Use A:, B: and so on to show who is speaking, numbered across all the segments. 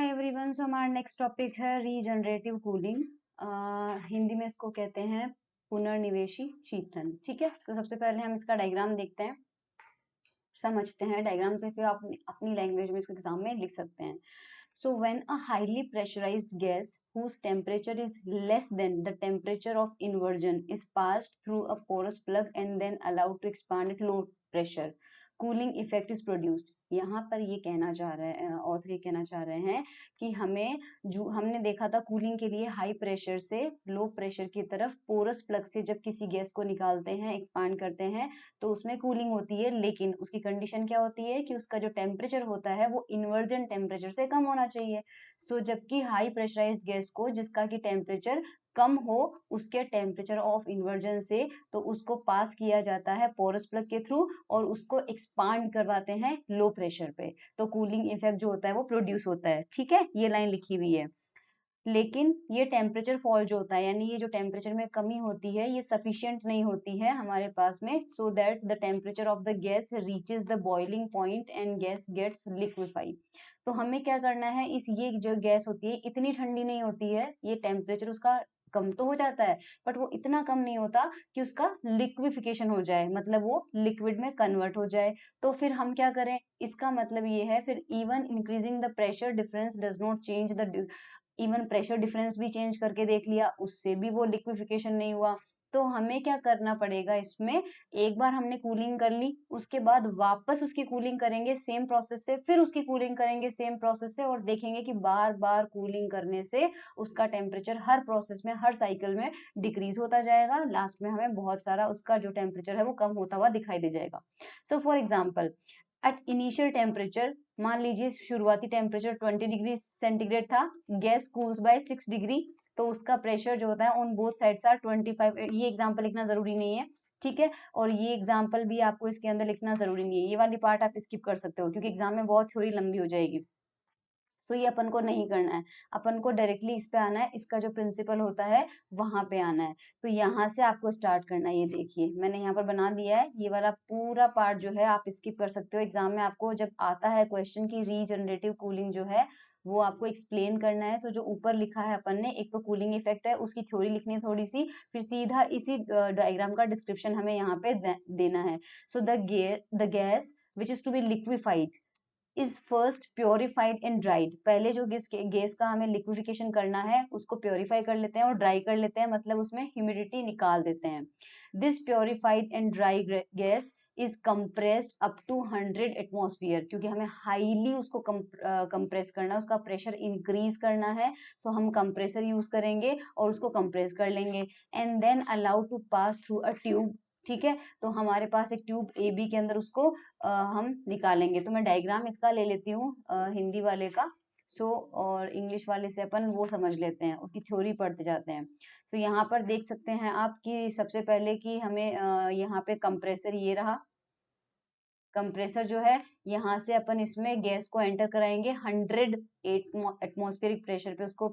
A: Hi everyone, सो हमारा next topic है regenerative cooling. Hindi में इसको कहते हैं पुनर्निवेशी शीतलन। ठीक है, तो सबसे पहले हम इसका डायग्राम देखते हैं, समझते हैं। डायग्राम से फिर आप अपनी लैंग्वेज में इसको एग्जाम में लिख सकते हैं। So when a highly pressurized gas whose temperature is less than the temperature of inversion is passed through a porous plug and then allowed to expand at low pressure, cooling effect is produced। यहाँ पर ये कहना चाह रहे हैं, author ये कहना चाह रहे हैं कि हमें जो हमने देखा था कूलिंग के लिए हाई प्रेशर से लो प्रेशर की तरफ पोरस प्लग से जब किसी गैस को निकालते हैं, एक्सपांड करते हैं, तो उसमें कूलिंग होती है, लेकिन उसकी कंडीशन क्या होती है कि उसका जो टेम्परेचर होता है वो इन्वर्जन टेम्परेचर से कम होना चाहिए। सो जबकि हाई प्रेशराइज्ड गैस को जिसका की टेम्परेचर कम हो उसके टेम्परेचर ऑफ इन्वर्जन से, तो उसको पास किया जाता है पोरस प्लग के थ्रू और उसको एक्सपांड करवाते हैं लो प्रेशर पे, तो कूलिंग इफेक्ट जो होता है वो प्रोड्यूस होता है। ठीक है, ये लाइन लिखी हुई है। लेकिन ये टेम्परेचर फॉल जो होता है, यानी ये जो टेम्परेचर में कमी होती है, ये सफिशिएंट नहीं होती है हमारे पास में, so that the temperature of the gas reaches the boiling point and gas gets liquefied. तो हमें क्या करना है, इस ये जो गैस होती है इतनी ठंडी नहीं होती है, ये टेम्परेचर उसका कम तो हो जाता है बट वो इतना कम नहीं होता कि उसका लिक्विफिकेशन हो जाए, मतलब वो लिक्विड में कन्वर्ट हो जाए। तो फिर हम क्या करें, इसका मतलब ये है फिर even increasing the pressure difference does not change the, even pressure difference भी चेंज करके देख लिया, उससे भी वो लिक्विफिकेशन नहीं हुआ। तो हमें क्या करना पड़ेगा, इसमें एक बार हमने कूलिंग कर ली, उसके बाद वापस उसकी कूलिंग करेंगे सेम प्रोसेस से, फिर उसकी कूलिंग करेंगे सेम प्रोसेस से, और देखेंगे कि बार बार कूलिंग करने से उसका टेम्परेचर हर प्रोसेस में, हर साइकिल में डिक्रीज होता जाएगा। लास्ट में हमें बहुत सारा उसका जो टेम्परेचर है वो कम होता हुआ दिखाई दे जाएगा। So for example, at initial temperature, मान लीजिए शुरुआती टेम्परेचर 20 डिग्री सेंटीग्रेड था, गैस कूल्स बाय 6 डिग्री, तो उसका प्रेशर जो होता है ऑन बोथ साइड्स आर 25। ये एग्जांपल लिखना जरूरी नहीं है, ठीक है, और ये एग्जांपल भी आपको इसके अंदर लिखना जरूरी नहीं है, ये वाली पार्ट आप स्किप कर सकते हो क्योंकि एग्जाम में बहुत थ्योरी लंबी हो जाएगी। सो ये अपन को नहीं करना है, अपन को डायरेक्टली इस पे आना है, इसका जो प्रिंसिपल होता है वहां पे आना है। तो यहाँ से आपको स्टार्ट करना है। ये देखिए मैंने यहाँ पर बना दिया है, ये वाला पूरा पार्ट जो है आप स्किप कर सकते हो। एग्जाम में आपको जब आता है क्वेश्चन की रीजनरेटिव कूलिंग जो है वो आपको एक्सप्लेन करना है। सो जो ऊपर लिखा है अपन ने, एक तो कूलिंग इफेक्ट है, उसकी थ्योरी लिखनी है थोड़ी सी, फिर सीधा इसी डायग्राम का डिस्क्रिप्शन हमें यहाँ पे देना है। So the gas which is to be liquefied is first purified and dried. पहले जो गैस का हमें लिक्विफिकेशन करना है उसको प्योरीफाई कर लेते हैं और ड्राई कर लेते हैं, मतलब उसमें ह्यूमिडिटी निकाल देते हैं। This purified and dry gas is compressed up to 100 atmosphere, क्योंकि हमें हाईली उसको कंप्रेस करना है, उसका प्रेशर इंक्रीज करना है। सो हम कंप्रेसर यूज करेंगे और उसको कंप्रेस कर लेंगे, and then allow to pass through a tube. ठीक है, तो हमारे पास एक ट्यूब ए बी के अंदर उसको हम निकालेंगे। तो मैं डायग्राम इसका ले लेती हूँ हिंदी वाले का। सो और इंग्लिश वाले से अपन वो समझ लेते हैं, उसकी थ्योरी पढ़ते जाते हैं। सो यहाँ पर देख सकते हैं आप कि सबसे पहले कि हमें यहाँ पे कंप्रेसर ये रहा। कंप्रेसर जो है, यहाँ से अपन इसमें गैस को एंटर कराएंगे 100 एटमॉस्फेरिक प्रेशर पे, उसको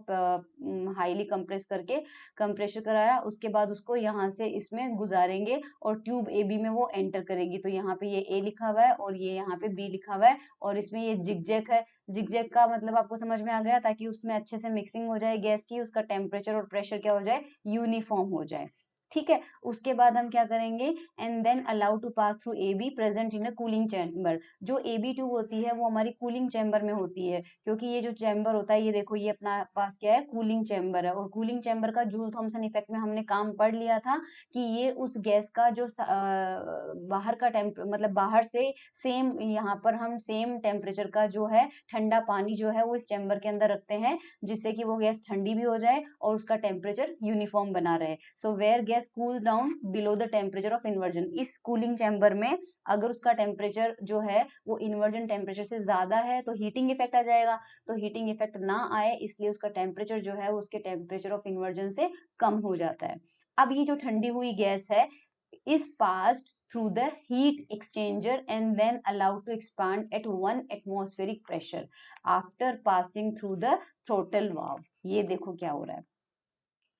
A: हाईली कंप्रेस करके कंप्रेशर कराया, उसके बाद उसको यहाँ से इसमें गुजारेंगे और ट्यूब ए बी में वो एंटर करेगी। तो यहाँ पे ये ए लिखा हुआ है और ये यहाँ पे बी लिखा हुआ है, और इसमें ये जिगजैग है। जिगजैग का मतलब आपको समझ में आ गया, ताकि उसमें अच्छे से मिक्सिंग हो जाए गैस की, उसका टेम्परेचर और प्रेशर क्या हो जाए, यूनिफॉर्म हो जाए। ठीक है, उसके बाद हम क्या करेंगे, and then allow to pass through A B present in a cooling chamber. जो ए बी ट्यूब होती है वो हमारी कूलिंग चैम्बर में होती है, क्योंकि ये जो चैम्बर होता है, ये देखो ये अपना पास क्या है, कूलिंग चैम्बर है। और कूलिंग चैम्बर का जूल थॉमसन इफेक्ट में हमने काम पढ़ लिया था कि ये उस गैस का जो बाहर का मतलब बाहर से सेम, यहाँ पर हम सेम टेम्परेचर का जो है ठंडा पानी जो है वो इस चैम्बर के अंदर रखते हैं, जिससे कि वो गैस ठंडी भी हो जाए और उसका टेम्परेचर यूनिफॉर्म बना रहे। So where gas cool down below the temperature of inversion, इस कूलिंग चैम्बर में अगर उसका टेम्परेचर जो है वो इन्वर्जन टेम्परेचर से ज्यादा है तो हीटिंग इफेक्ट आ जाएगा। तो हीटिंग इफेक्ट ना आए इसलिए उसका टेम्परेचर जो है उसके टेम्परेचर ऑफ इन्वर्जन से कम हो जाता है। अब ये जो ठंडी हुई गैस है is passed through the heat exchanger and then allowed to expand at 1 atmospheric pressure after passing through the throttle valve। ये देखो क्या हो रहा है,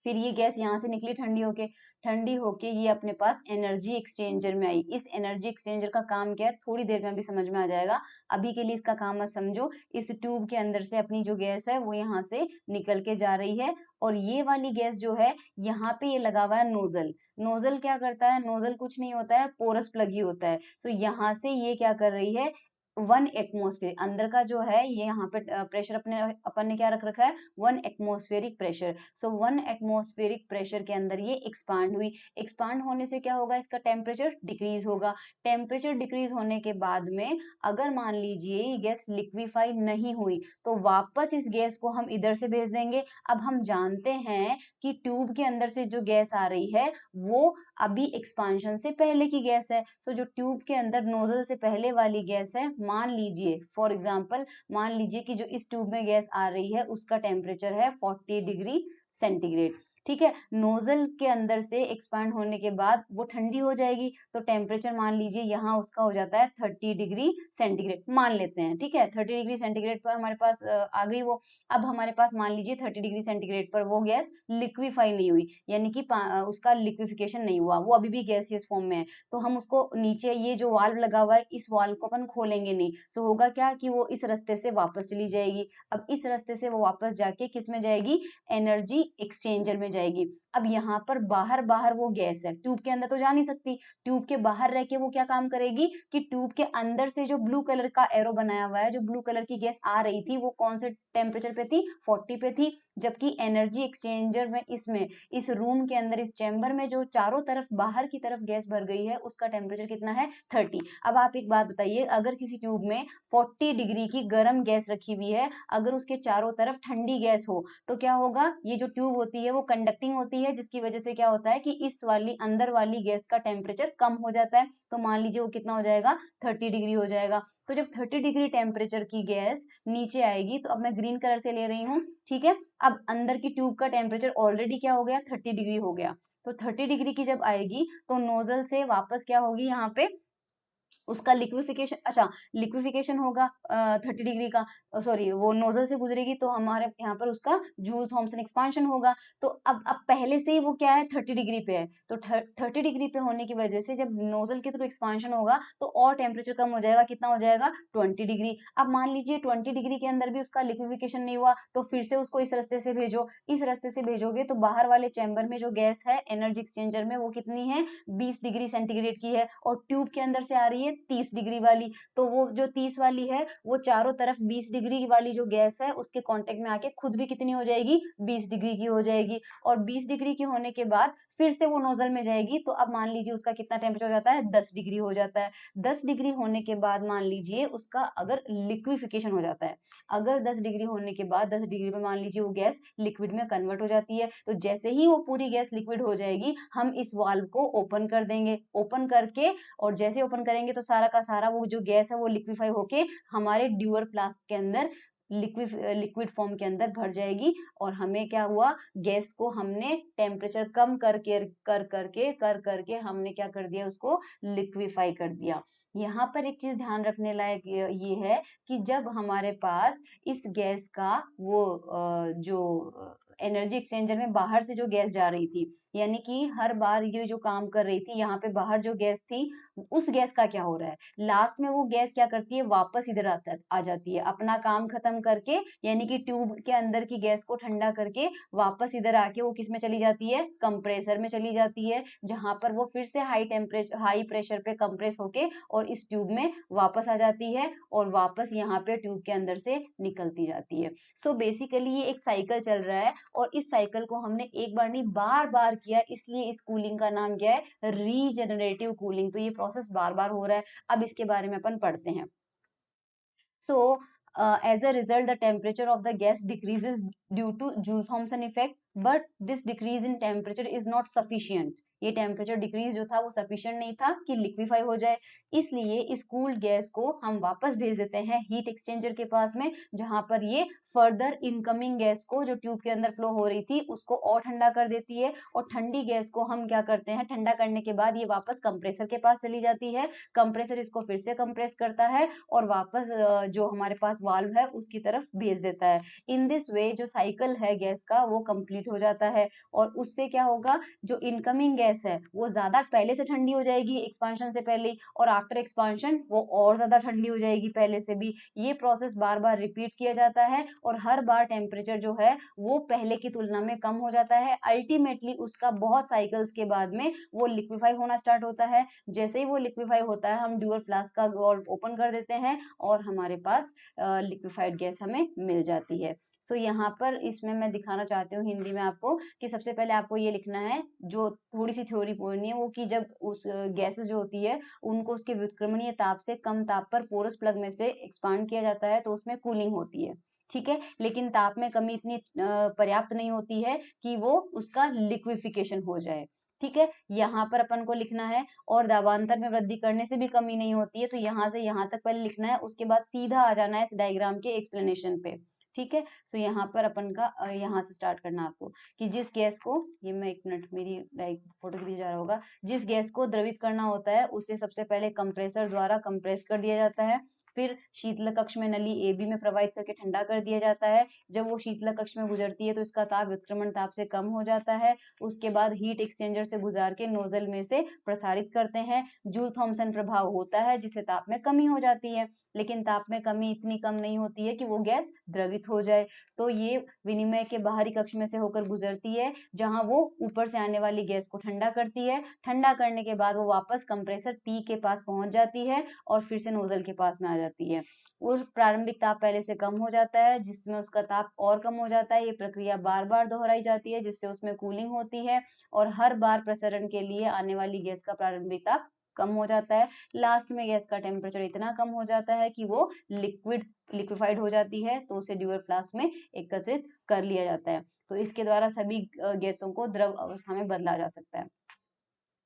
A: फिर ये गैस यहाँ से निकली ठंडी होके, ठंडी होके ये अपने पास एनर्जी एक्सचेंजर में आई। इस एनर्जी एक्सचेंजर का काम क्या है थोड़ी देर में अभी समझ में आ जाएगा, अभी के लिए इसका काम मत समझो। इस ट्यूब के अंदर से अपनी जो गैस है वो यहाँ से निकल के जा रही है, और ये वाली गैस जो है यहाँ पे ये लगा हुआ है नोजल। नोजल क्या करता है, नोजल कुछ नहीं होता है, पोरस प्लग ही होता है। सो यहाँ से ये क्या कर रही है, 1 एटमोस्फेयर अंदर का जो है ये यहाँ पे प्रेशर अपने अपन ने क्या रख रखा है, 1 एटमोस्फेरिक प्रेशर। सो 1 एटमोस्फेरिक प्रेशर के अंदर ये एक्सपांड हुई। एक्सपांड होने से क्या होगा, इसका टेम्परेचर डिक्रीज होगा। टेम्परेचर डिक्रीज होने के बाद में अगर मान लीजिए ये गैस लिक्विफाई नहीं हुई तो वापस इस गैस को हम इधर से भेज देंगे। अब हम जानते हैं कि ट्यूब के अंदर से जो गैस आ रही है वो अभी एक्सपांशन से पहले की गैस है। सो जो ट्यूब के अंदर नोजल से पहले वाली गैस है, मान लीजिए फॉर एग्जांपल मान लीजिए कि जो इस ट्यूब में गैस आ रही है उसका टेम्परेचर है 40 डिग्री सेंटीग्रेड, ठीक है। नोजल के अंदर से एक्सपांड होने के बाद वो ठंडी हो जाएगी, तो टेम्परेचर मान लीजिए यहाँ उसका हो जाता है 30 डिग्री सेंटीग्रेड मान लेते हैं, ठीक है। 30 डिग्री सेंटीग्रेड पर हमारे पास आ गई वो। अब हमारे पास मान लीजिए 30 डिग्री सेंटीग्रेड पर वो गैस लिक्विफाई नहीं हुई, यानी कि उसका लिक्विफिकेशन नहीं हुआ, वो अभी भी गैसियस फॉर्म में है। तो हम उसको नीचे ये जो वाल्व लगा हुआ है इस वाल्व को अपन खोलेंगे नहीं। सो होगा क्या कि वो इस रास्ते से वापस चली जाएगी। अब इस रास्ते से वो वापस जाके किस में जाएगी, एनर्जी एक्सचेंजर में जाएगी। अब यहाँ पर बाहर बाहर वो गैस है, ट्यूब के अंदर तो जा नहीं सकती, ट्यूब के बाहर रह के वो क्या काम करेगी कि ट्यूब के अंदर से जो ब्लू कलर का एरो बनाया हुआ है, जो ब्लू कलर की गैस आ रही थी वो कौन से टेम्परेचर पे थी, 40 पे थी। जबकि एनर्जी एक्सचेंजर में इसमें इस रूम के अंदर इस चैम्बर में जो चारों तरफ बाहर की तरफ गैस भर गई है उसका टेम्परेचर कितना है, 30। अब आप एक बात बताइए, अगर किसी ट्यूब में 40 डिग्री की गर्म गैस रखी हुई है, अगर उसके चारों तरफ ठंडी गैस हो तो क्या होगा, ये जो ट्यूब होती है वो कंडक्टिंग होती है, जिसकी वजह से क्या होता है कि इस वाली अंदर वाली गैस का टेम्परेचर कम हो जाता है। तो मान लीजिए वो कितना हो जाएगा, 30 डिग्री हो जाएगा। तो जब 30 डिग्री टेम्परेचर की गैस नीचे आएगी, तो अब मैं ग्रीन कलर से ले रही हूँ, ठीक है। अब अंदर की ट्यूब का टेम्परेचर ऑलरेडी क्या हो गया, 30 डिग्री हो गया। तो 30 डिग्री की जब आएगी तो नोजल से वापस क्या होगी, यहाँ पे उसका लिक्विफिकेशन, अच्छा लिक्विफिकेशन होगा 30 डिग्री का, सॉरी वो नोजल से गुजरेगी तो हमारे यहाँ पर उसका जूल थॉम्सन एक्सपांशन होगा। तो अब पहले से ही वो क्या है, 30 डिग्री पे है। तो 30 डिग्री पे होने की वजह से जब नोजल के थ्रू एक्सपांशन होगा तो और टेम्परेचर कम हो जाएगा, कितना हो जाएगा, 20 डिग्री। अब मान लीजिए 20 डिग्री के अंदर भी उसका लिक्विफिकेशन नहीं हुआ, तो फिर से उसको इस रास्ते से भेजो। इस रास्ते से भेजोगे तो बाहर वाले चैम्बर में जो गैस है एनर्जी एक्सचेंजर में वो कितनी है, 20 डिग्री सेंटीग्रेड की है, और ट्यूब के अंदर से आ रही है 30 डिग्री वाली। तो वो जो 30 वाली है वो चारों तरफ 20 डिग्री वाली जो गैस है उसके कांटेक्ट में आके खुद भी कितनी हो जाएगी, 20 डिग्री की हो जाएगी। और 20 डिग्री की होने के बाद फिर से वो नोजल में जाएगी, तो अब मान लीजिए उसका कितना टेम्परेचर हो जाता है, 10 डिग्री हो जाता है। 10 डिग्री होने के बाद मान लीजिए उसका अगर लिक्विफिकेशन हो जाता है, अगर 10 डिग्री होने के बाद 10 डिग्री पे मान लीजिए वो गैस लिक्विड में कन्वर्ट हो जाती है, तो जैसे ही वो पूरी गैस लिक्विड हो जाएगी हम इस वाल्व को ओपन कर देंगे। ओपन करके और जैसे ओपन करेंगे तो सारा का सारा वो जो गैस है वो लिक्विफाई होके हमारे ड्यूअर फ्लास्क के अंदर लिक्विड फॉर्म के अंदर भर जाएगी। और हमें क्या हुआ, गैस को हमने टेम्परेचर कम करके हमने क्या कर दिया, उसको लिक्विफाई कर दिया। यहाँ पर एक चीज ध्यान रखने लायक ये है कि जब हमारे पास इस गैस का वो जो एनर्जी एक्सचेंजर में बाहर से जो गैस जा रही थी, यानी कि हर बार ये जो काम कर रही थी यहाँ पे बाहर जो गैस थी, उस गैस का क्या हो रहा है, लास्ट में वो गैस क्या करती है, वापस इधर आ जाती है, अपना काम खत्म करके, यानी कि ट्यूब के अंदर की गैस को ठंडा करके वापस इधर आके वो किस में चली जाती है, कंप्रेसर में चली जाती है, जहां पर वो फिर से हाई प्रेशर पे कंप्रेस होके और इस ट्यूब में वापस आ जाती है और वापस यहाँ पे ट्यूब के अंदर से निकलती जाती है। सो बेसिकली ये एक साइकिल चल रहा है, और इस साइकिल को हमने एक बार नहीं बार बार किया, इसलिए इस कूलिंग का नाम क्या है, रीजनरेटिव कूलिंग। तो ये प्रोसेस बार बार हो रहा है। अब इसके बारे में अपन पढ़ते हैं। So, as a result, the temperature of the gas decreases due to Joule-Thomson effect, but this decrease in temperature is not sufficient. ये टेम्परेचर डिक्रीज जो था वो सफिशिएंट नहीं था कि लिक्विफाई हो जाए, इसलिए इस कूल्ड गैस को हम वापस भेज देते हैं हीट एक्सचेंजर के पास में, जहां पर ये फर्दर इनकमिंग गैस को जो ट्यूब के अंदर फ्लो हो रही थी उसको और ठंडा कर देती है। और ठंडी गैस को हम क्या करते हैं, ठंडा करने के बाद ये वापस कंप्रेसर के पास चली जाती है, कंप्रेसर इसको फिर से कंप्रेस करता है और वापस जो हमारे पास वाल्व है उसकी तरफ भेज देता है। इन दिस वे जो साइकिल है गैस का वो कंप्लीट हो जाता है, और उससे क्या होगा, जो इनकमिंग गैस है वो ज्यादा पहले से ठंडी हो जाएगी एक्सपांशन से पहले, और आफ्टर एक्सपांशन वो और ज्यादा ठंडी हो जाएगी पहले से भी। ये प्रोसेस बार बार रिपीट किया जाता है और हर बार टेम्परेचर जो है वो पहले की तुलना में कम हो जाता है। अल्टीमेटली उसका बहुत साइकिल्स के बाद में वो लिक्विफाई होना स्टार्ट होता है। जैसे ही वो लिक्विफाई होता है हम ड्यूअल फ्लास्क का वॉल्व ओपन कर देते हैं और हमारे पास लिक्विफाइड गैस हमें मिल जाती है। सो यहाँ पर इसमें मैं दिखाना चाहती हूँ हिंदी में आपको कि सबसे पहले आपको ये लिखना है, जो थोड़ी सी थ्योरी पढ़नी है वो, कि जब उस गैसेस जो होती है उनको उसके व्युत्क्रमणीय ताप से कम ताप पर पोरस प्लग में से एक्सपांड किया जाता है तो उसमें कूलिंग होती है, ठीक है। लेकिन ताप में कमी इतनी पर्याप्त नहीं होती है कि वो उसका लिक्विफिकेशन हो जाए, ठीक है। यहाँ पर अपन को लिखना है और दाबांतर में वृद्धि करने से भी कमी नहीं होती है, तो यहाँ से यहाँ तक पहले लिखना है, उसके बाद सीधा आ जाना है इस डायग्राम के एक्सप्लेनेशन पे, ठीक है। सो यहाँ पर अपन का यहाँ से स्टार्ट करना आपको कि जिस गैस को, ये मैं एक मिनट मेरी लाइक फोटो के पीछे जा रहा होगा, जिस गैस को द्रवित करना होता है उसे सबसे पहले कंप्रेसर द्वारा कंप्रेस कर दिया जाता है, फिर शीतल कक्ष में नली ए बी में प्रवाहित करके ठंडा कर दिया जाता है। जब वो शीतल कक्ष में गुजरती है तो इसका ताप व्युत्क्रमण ताप से कम हो जाता है। उसके बाद हीट एक्सचेंजर से गुजार के नोजल में से प्रसारित करते हैं। जूल थॉम्सन प्रभाव होता है जिससे ताप में कमी हो जाती है, लेकिन ताप में कमी इतनी कम नहीं होती है कि वो गैस द्रवित हो जाए। तो ये विनिमय के बाहरी कक्ष में से होकर गुजरती है जहां वो ऊपर से आने वाली गैस को ठंडा करती है। ठंडा करने के बाद वो वापस कंप्रेसर पी के पास पहुंच जाती है और फिर से नोजल के पास में आ जाती है। उस प्रारंभिक ताप पहले से कम हो जाता है जिसमें उसका ताप और कम हो जाता है। ये प्रक्रिया बार बार दोहराई जाती है जिससे उसमें कूलिंग होती है और हर बार प्रसरण के लिए आने वाली गैस का प्रारंभिक ताप कम हो जाता है। लास्ट में गैस का टेम्परेचर इतना कम हो जाता है कि वो लिक्विफाइड हो जाती है, तो उसे ड्यूअल फ्लास्क में एकत्रित कर लिया जाता है। तो इसके द्वारा सभी गैसों को द्रव अवस्था में बदला जा सकता है।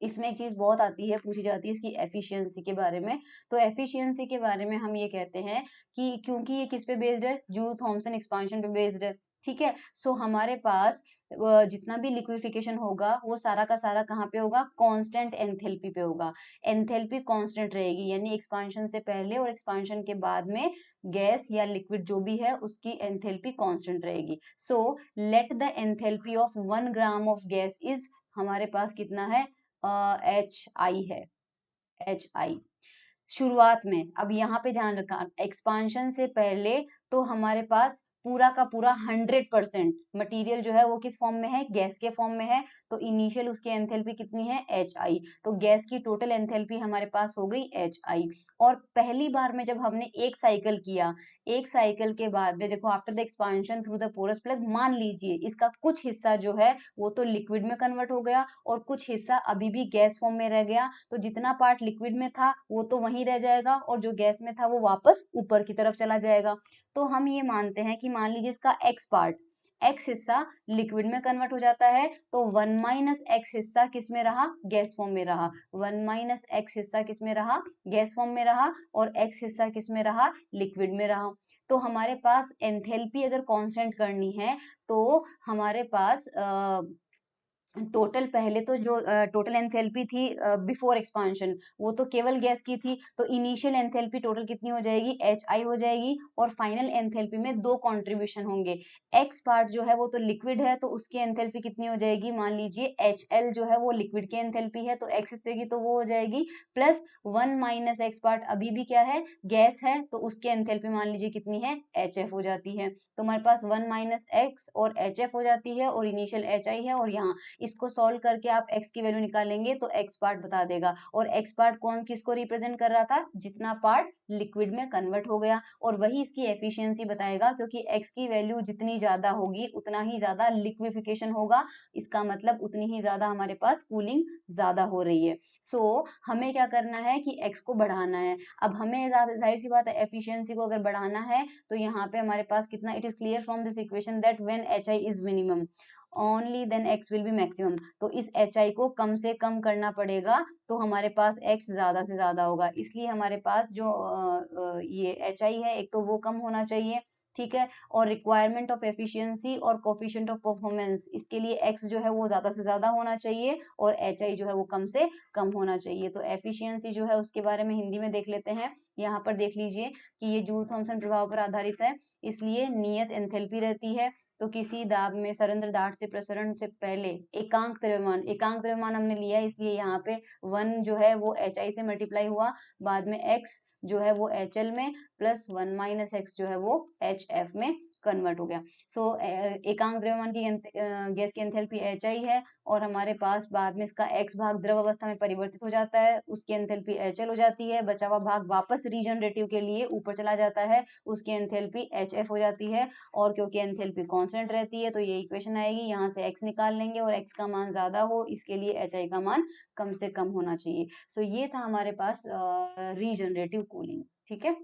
A: इसमें एक चीज बहुत आती है, पूछी जाती है इसकी एफिशिएंसी के बारे में। तो एफिशिएंसी के बारे में हम ये कहते हैं कि क्योंकि ये किस पे बेस्ड है, जूल थॉम्सन एक्सपांशन पे बेस्ड है, ठीक है। सो हमारे पास जितना भी लिक्विफिकेशन होगा वो सारा का सारा कहाँ पे होगा, कांस्टेंट एंथैल्पी पे होगा। एंथैल्पी कांस्टेंट रहेगी, यानी एक्सपांशन से पहले और एक्सपांशन के बाद में गैस या लिक्विड जो भी है उसकी एंथैल्पी कांस्टेंट रहेगी। So let the enthalpy of 1 gram of gas is, हमारे पास कितना है, HI है, HI शुरुआत में। अब यहाँ पे ध्यान रखना, एक्सपांशन से पहले तो हमारे पास पूरा का पूरा 100% मटेरियल जो है वो किस फॉर्म में है, गैस के फॉर्म में है। तो इनिशियल उसकी एंथैल्पी कितनी है, HI। तो गैस की टोटल एंथैल्पी हमारे पास हो गई HI। और पहली बार में जब हमने एक साइकिल किया, एक साइकिल के बाद में देखो after the expansion through the porous plug, मान लीजिए इसका कुछ हिस्सा जो है वो तो लिक्विड में कन्वर्ट हो गया और कुछ हिस्सा अभी भी गैस फॉर्म में रह गया। तो जितना पार्ट लिक्विड में था वो तो वहीं रह जाएगा और जो गैस में था वो वापस ऊपर की तरफ चला जाएगा। तो हम ये मानते हैं कि मान लीजिए इसका एक्स पार्ट, एक्स हिस्सा लिक्विड में कन्वर्ट हो जाता है, तो 1 माइनस एक्स हिस्सा किस में रहा, गैस फॉर्म में रहा। 1 माइनस एक्स हिस्सा किस में रहा, गैस फॉर्म में रहा, और एक्स हिस्सा किस में रहा, लिक्विड में रहा। तो हमारे पास एंथैल्पी अगर कांस्टेंट करनी है तो हमारे पास टोटल पहले तो जो टोटल एंथैल्पी थी बिफोर एक्सपांशन वो तो केवल गैस की थी, तो इनिशियल एंथैल्पी टोटल कितनी हो जाएगी, HI हो जाएगी। और फाइनल एंथैल्पी में दो कंट्रीब्यूशन होंगे, एक्स पार्ट जो है वो तो लिक्विड है तो उसकी एंथैल्पी कितनी हो जाएगी, मान लीजिए HL जो है वो लिक्विड की एंथैल्पी है तो एक्स हिस्से की तो वो हो जाएगी, प्लस 1 माइनस एक्स पार्ट अभी भी क्या है, गैस है, तो उसकी एंथैल्पी मान लीजिए कितनी है, HF हो जाती है। तो हमारे पास 1 माइनस एक्स और HF हो जाती है और इनिशियल HI है। और यहाँ इसको सॉल्व करके आप x की वैल्यू निकालेंगे तो x पार्ट बता देगा। और x पार्ट कौन किसको रिप्रेजेंट कर रहा था, जितना पार्ट लिक्विड में कन्वर्ट हो गया, और वही इसकी एफिशिएंसी बताएगा क्योंकि x की वैल्यू जितनी ज्यादा होगी उतना ही ज्यादा लिक्विफिकेशन होगा। इसका मतलब उतनी ही ज्यादा हमारे पास कूलिंग ज्यादा हो रही है। सो हमें क्या करना है कि x को बढ़ाना है। अब हमें जाहिर सी बात है एफिशिएंसी को अगर बढ़ाना है तो यहाँ पे हमारे पास कितना, it is clear from this equation that when HI is minimum only then X will be maximum. तो इस HI को कम से कम करना पड़ेगा तो हमारे पास x ज्यादा से ज्यादा होगा। इसलिए हमारे पास जो ये HI है एक तो वो कम होना चाहिए, ठीक है। और रिक्वायरमेंट ऑफ एफिशिएंसी और कोफिशिएंट ऑफ परफॉर्मेंस, इसके लिए एक्स जो है वो ज्यादा से ज्यादा होना चाहिए और एच आई जो है वो कम से कम होना चाहिए। तो एफिशिएंसी जो है उसके बारे में हिंदी में देख लेते हैं। यहाँ पर देख लीजिए कि ये जूल थॉमसन प्रभाव पर आधारित है, इसलिए नियत एंथैल्पी रहती है। तो किसी दाब में सरेंद्र दाब से प्रसरण से पहले एकांक द्रव्यमान हमने लिया है, इसलिए यहाँ पे 1 जो है वो एच आई से मल्टीप्लाई हुआ, बाद में x जो है वो एच एल में प्लस 1 माइनस एक्स जो है वो एच एफ में कन्वर्ट हो गया। सो एकांक द्रव्यमान की गैस की एंथैल्पी एच आई है और हमारे पास बाद में इसका x भाग द्रव अवस्था में परिवर्तित हो जाता है, उसकी एंथैल्पी एच एल हो जाती है, बचा हुआ भाग वापस रीजनरेटिव के लिए ऊपर चला जाता है, उसकी एंथैल्पी एच एफ हो जाती है। और क्योंकि एंथैल्पी कांस्टेंट रहती है तो ये इक्वेशन आएगी, यहाँ से x निकाल लेंगे और x का मान ज्यादा हो इसके लिए एच आई का मान कम से कम होना चाहिए। सो ये था हमारे पास रीजनरेटिव कूलिंग। ठीक है।